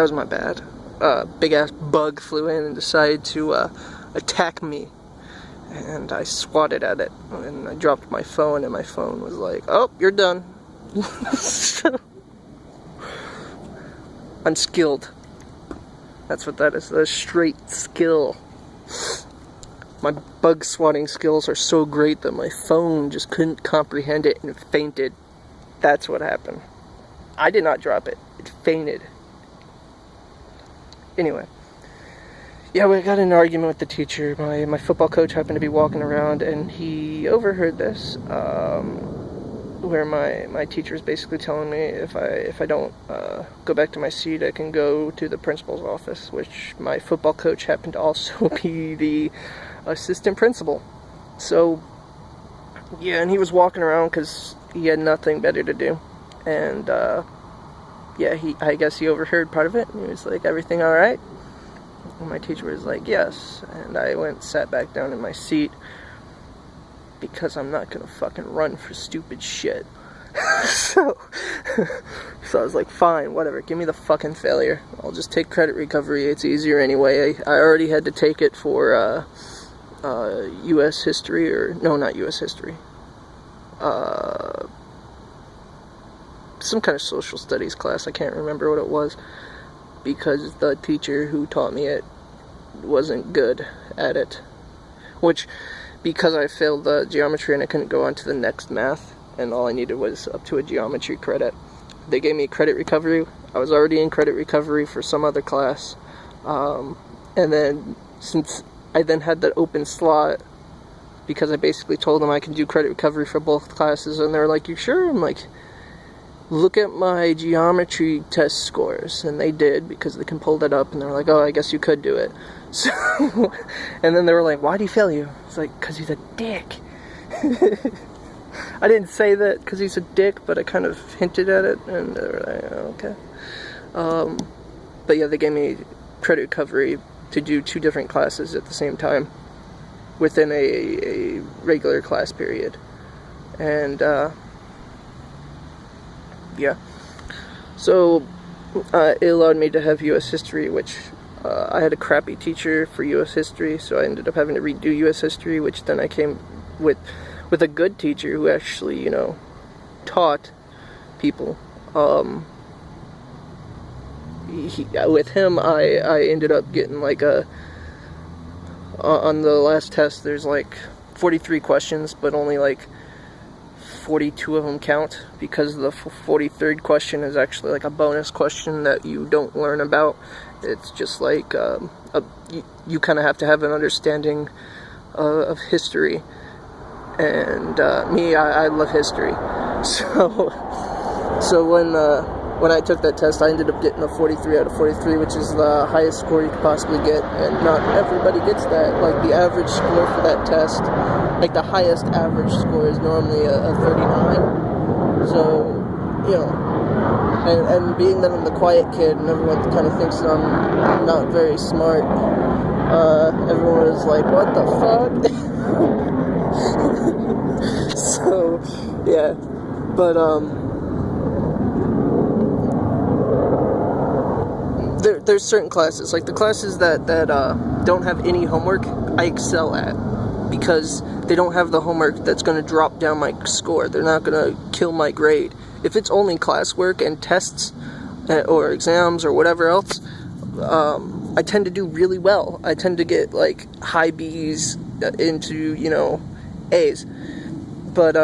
That was my bad. Big ass bug flew in and decided to attack me, and I swatted at it, and I dropped my phone, and my phone was like, "Oh, you're done." Unskilled. That's what that is. A straight skill. My bug swatting skills are so great that my phone just couldn't comprehend it and fainted. That's what happened. I did not drop it. It fainted. Anyway. Yeah, we got in an argument with the teacher. My football coach happened to be walking around, and he overheard this, where my teacher is basically telling me if I don't go back to my seat, I can go to the principal's office, which my football coach happened to also be the assistant principal. So, yeah, and he was walking around because he had nothing better to do. And, yeah, I guess he overheard part of it, and he was like, "Everything all right?" And my teacher was like, "Yes." And I went and sat back down in my seat, because I'm not gonna fucking run for stupid shit. so I was like, fine, whatever, give me the fucking failure. I'll just take credit recovery, it's easier anyway. I already had to take it for U.S. history, or no, not U.S. history. Some kind of social studies class, I can't remember what it was, because the teacher who taught me it wasn't good at it. Which, because I failed the geometry and I couldn't go on to the next math, and all I needed was up to a geometry credit, they gave me credit recovery. I was already in credit recovery for some other class, and then since I then had that open slot, because I basically told them I can do credit recovery for both classes, and they're like, "You sure?" I'm like, "Look at my geometry test scores," and they did, because they can pull that up, and they're like, "Oh, I guess you could do it." So, and then they were like, "Why do you fail you?" It's like, "Because he's a dick." I didn't say that because he's a dick, but I kind of hinted at it, and they were like, "Oh, okay." But yeah, they gave me credit recovery to do 2 different classes at the same time within a regular class period. And, yeah. So, it allowed me to have U.S. history, which I had a crappy teacher for U.S. history, so I ended up having to redo U.S. history, which then I came with a good teacher who actually, you know, taught people. With him, I ended up getting like on the last test, there's like 43 questions, but only like 42 of them count, because the 43rd question is actually like a bonus question that you don't learn about. It's just like you kind of have to have an understanding of history, and me, I love history, so when I took that test, I ended up getting a 43 out of 43, which is the highest score you could possibly get, and not everybody gets that. Like, the average score for that test, like the highest average score is normally a 39, so, you know, and being that I'm the quiet kid and everyone kind of thinks that I'm not very smart, everyone was like, "What the fuck?" So, yeah, but, there's certain classes, like the classes that don't have any homework, I excel at, because they don't have the homework that's going to drop down my score. They're not going to kill my grade. If it's only classwork and tests or exams or whatever else, I tend to do really well. I tend to get like high B's into, you know, A's. But,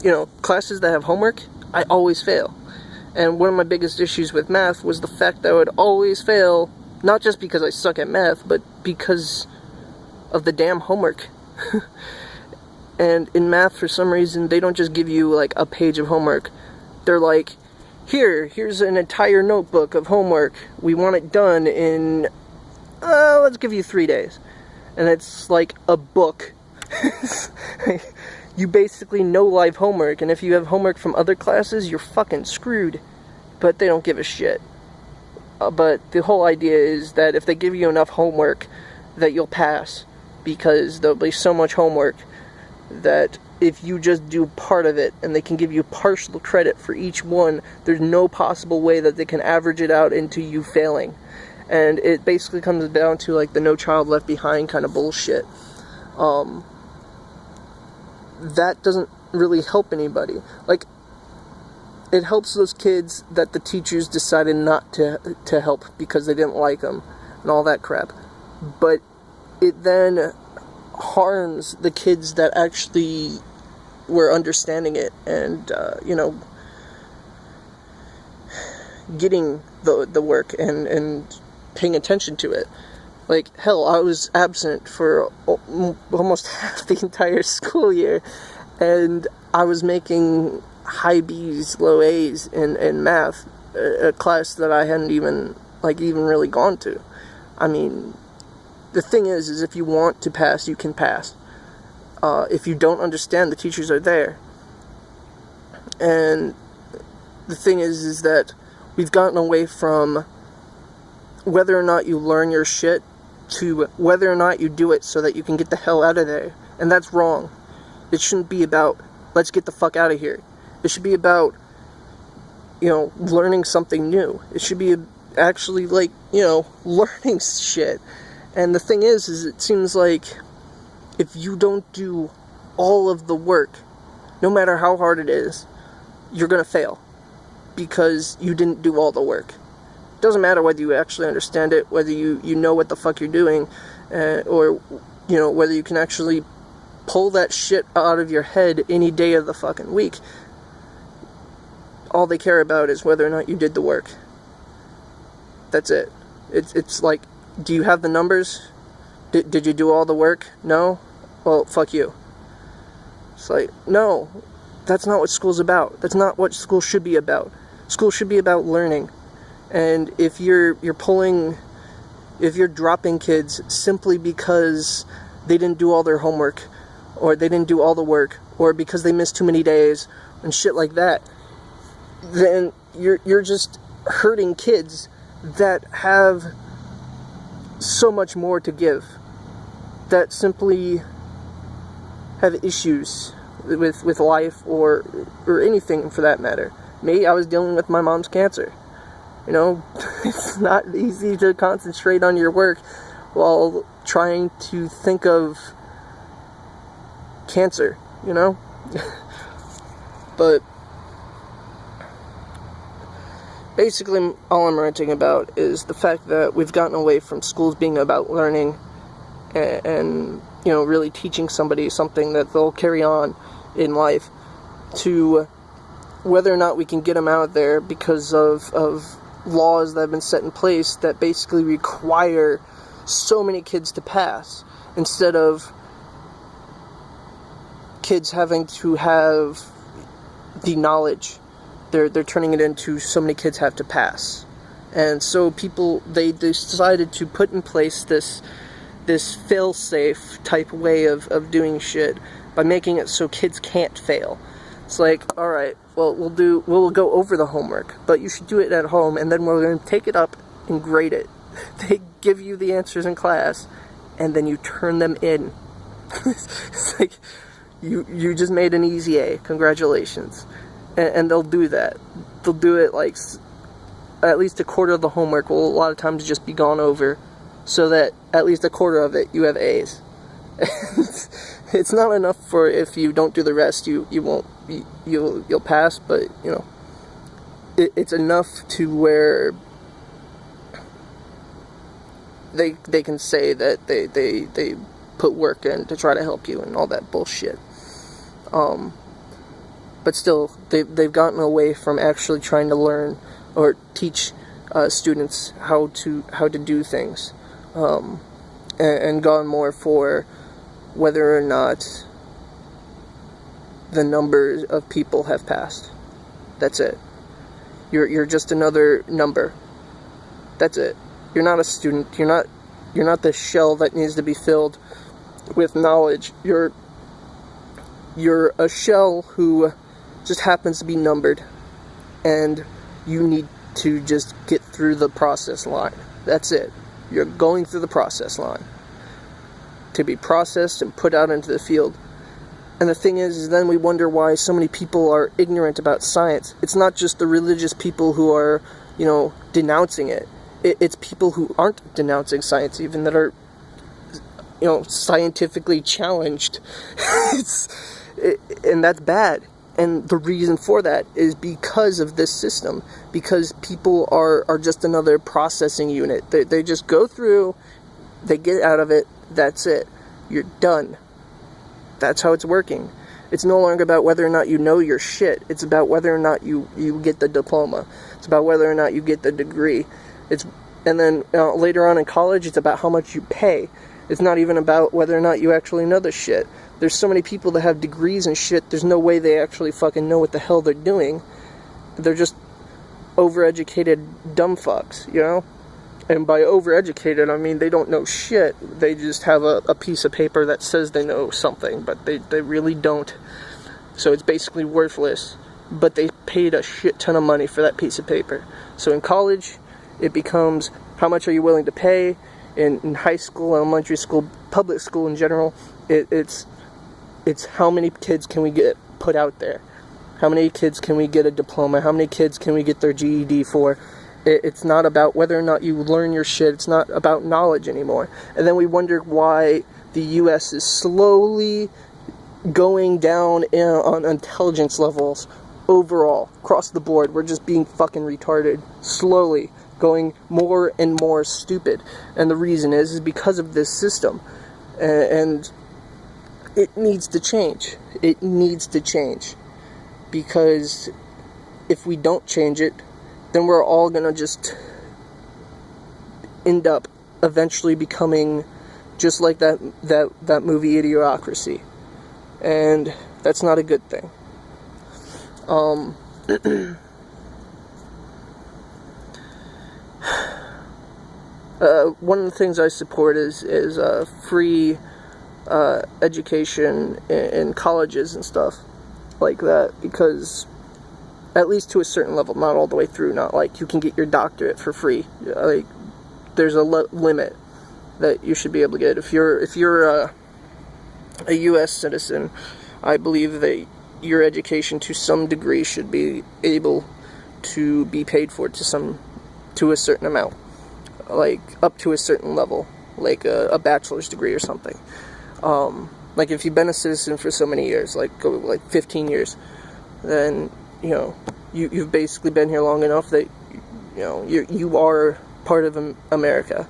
you know, classes that have homework, I always fail. And one of my biggest issues with math was the fact that I would always fail, not just because I suck at math, but because of the damn homework. And in math, for some reason, they don't just give you like a page of homework. They're like, here's an entire notebook of homework. We want it done in, let's give you 3 days. And it's like a book. You basically know live homework, and if you have homework from other classes, you're fucking screwed. But they don't give a shit. But the whole idea is that if they give you enough homework, that you'll pass, because there'll be so much homework that if you just do part of it, and they can give you partial credit for each one, there's no possible way that they can average it out into you failing. And it basically comes down to like the No Child Left Behind kind of bullshit. That doesn't really help anybody. Like, it helps those kids that the teachers decided not to help because they didn't like them and all that crap. But it then harms the kids that actually were understanding it and, getting the work and paying attention to it. Like, hell, I was absent for almost half the entire school year, and I was making high B's, low A's in math, a class that I hadn't even really gone to. I mean, the thing is if you want to pass, you can pass. If you don't understand, the teachers are there. And the thing is that we've gotten away from whether or not you learn your shit to whether or not you do it so that you can get the hell out of there. And that's wrong. It shouldn't be about, let's get the fuck out of here. It should be about, learning something new. It should be actually, learning shit. And the thing is it seems like if you don't do all of the work, no matter how hard it is, you're going to fail. Because you didn't do all the work. It doesn't matter whether you actually understand it, whether you know what the fuck you're doing, or, whether you can actually pull that shit out of your head any day of the fucking week. All they care about is whether or not you did the work. That's it. It's like, do you have the numbers? Did you do all the work? No? Well, fuck you. It's like, no, that's not what school's about. That's not what school should be about. School should be about learning. And if you're dropping kids simply because they didn't do all their homework, or they didn't do all the work, or because they missed too many days, and shit like that, then you're just hurting kids that have so much more to give, that simply have issues with life or anything for that matter. Me, I was dealing with my mom's cancer. It's not easy to concentrate on your work while trying to think of cancer, But basically, all I'm ranting about is the fact that we've gotten away from schools being about learning and really teaching somebody something that they'll carry on in life, to whether or not we can get them out there because of laws that have been set in place that basically require so many kids to pass, instead of kids having to have the knowledge. They're turning it into so many kids have to pass. And so they decided to put in place this fail-safe type way of doing shit by making it so kids can't fail. It's like, alright, well, we'll go over the homework, but you should do it at home, and then we're going to take it up and grade it. They give you the answers in class, and then you turn them in. It's like, you just made an easy A, congratulations. And they'll do that. They'll do it like at least a quarter of the homework will a lot of times just be gone over, so that at least a quarter of it you have A's. It's not enough for if you don't do the rest, you'll pass, but it's enough to where they can say that they put work in to try to help you and all that bullshit. But still, they've gotten away from actually trying to learn or teach students how to do things, and gone more for whether or not the numbers of people have passed. That's it. You're just another number. That's it. You're not a student. You're not the shell that needs to be filled with knowledge. You're a shell who just happens to be numbered, and you need to just get through the process line. That's it. You're going through the process line to be processed and put out into the field. And the thing is then we wonder why so many people are ignorant about science. It's not just the religious people who are, denouncing it. It's people who aren't denouncing science even that are, scientifically challenged. And that's bad. And the reason for that is because of this system. Because people are just another processing unit. They just go through, they get out of it, that's it. You're done. That's how it's working. It's no longer about whether or not you know your shit. It's about whether or not you get the diploma. It's about whether or not you get the degree. And then later on in college, it's about how much you pay. It's not even about whether or not you actually know the shit. There's so many people that have degrees and shit, there's no way they actually fucking know what the hell they're doing. They're just overeducated dumb fucks, And by overeducated, I mean they don't know shit. They just have a piece of paper that says they know something, but they really don't. So it's basically worthless. But they paid a shit ton of money for that piece of paper. So in college, it becomes how much are you willing to pay? In high school, elementary school, public school in general, it's how many kids can we get put out there? How many kids can we get a diploma? How many kids can we get their GED for? It's not about whether or not you learn your shit. It's not about knowledge anymore. And then we wonder why the U.S. is slowly going down on intelligence levels overall, across the board. We're just being fucking retarded. Slowly going more and more stupid. And the reason is because of this system. And it needs to change. It needs to change. Because if we don't change it, then we're all gonna just end up eventually becoming just like that movie Idiocracy. And that's not a good thing. One of the things I support is free education in colleges and stuff like that, because at least to a certain level, not all the way through, not like you can get your doctorate for free. Like there's a limit that you should be able to get. If you're a U.S. citizen, I believe that your education to some degree should be able to be paid for to a certain amount, like up to a certain level, like a bachelor's degree or something. Like if you've been a citizen for so many years, like 15 years, then you've basically been here long enough that you are part of America.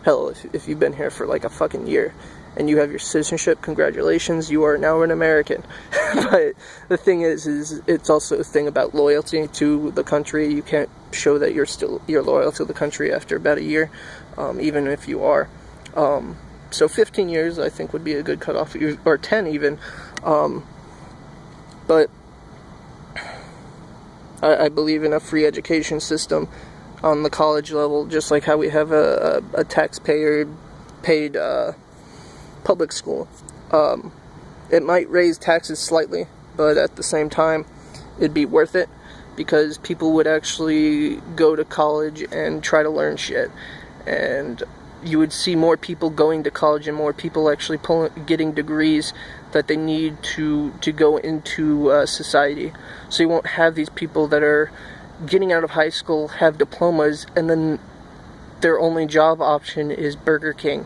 Hell, if you've been here for like a fucking year and you have your citizenship, congratulations, you are now an American. But the thing is it's also a thing about loyalty to the country. You can't show that you're loyal to the country after about a year, even if you are. So 15 years I think would be a good cutoff, or 10 even. But I believe in a free education system on the college level, just like how we have a taxpayer-paid public school. It might raise taxes slightly, but at the same time, it'd be worth it, because people would actually go to college and try to learn shit. And you would see more people going to college and more people actually getting degrees that they need to go into society. So you won't have these people that are getting out of high school, have diplomas, and then their only job option is Burger King.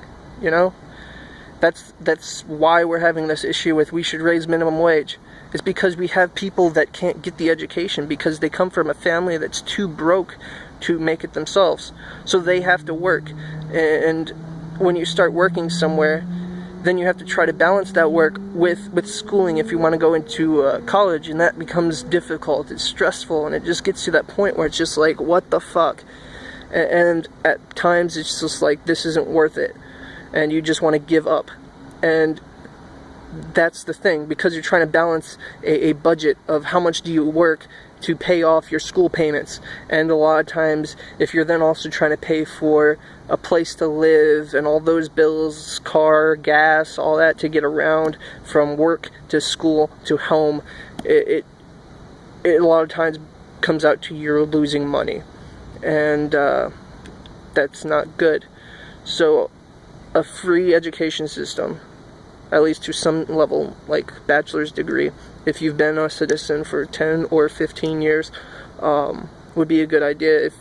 That's why we're having this issue with we should raise minimum wage. It's because we have people that can't get the education because they come from a family that's too broke to make it themselves. So they have to work. And when you start working somewhere, then you have to try to balance that work with schooling if you want to go into college, and that becomes difficult. It's stressful, and it just gets to that point where it's just like, what the fuck? And at times it's just like, this isn't worth it, and you just want to give up. And that's the thing, because you're trying to balance a budget of how much do you work to pay off your school payments. And a lot of times, if you're then also trying to pay for a place to live and all those bills, car, gas, all that to get around from work to school to home, it a lot of times comes out to you're losing money. And that's not good. So a free education system at least to some level, like bachelor's degree. If you've been a citizen for 10 or 15 years, would be a good idea if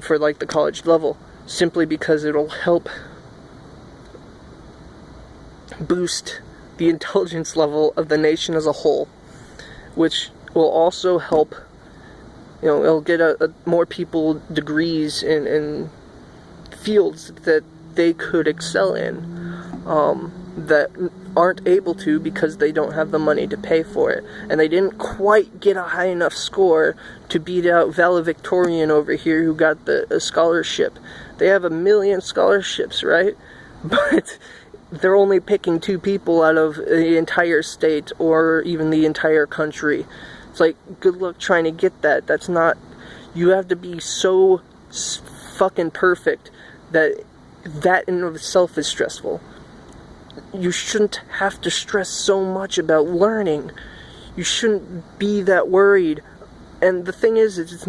for like the college level, simply because it'll help boost the intelligence level of the nation as a whole, which will also help, it'll get more people degrees in fields that they could excel in, that aren't able to because they don't have the money to pay for it, and they didn't quite get a high enough score to beat out valedictorian over here who got a scholarship. They have 1 million scholarships, right? But they're only picking 2 people out of the entire state or even the entire country. It's like, good luck trying to get that. That's not, you have to be so fucking perfect that in and of itself is stressful. You shouldn't have to stress so much about learning. You shouldn't be that worried. And the thing is, it's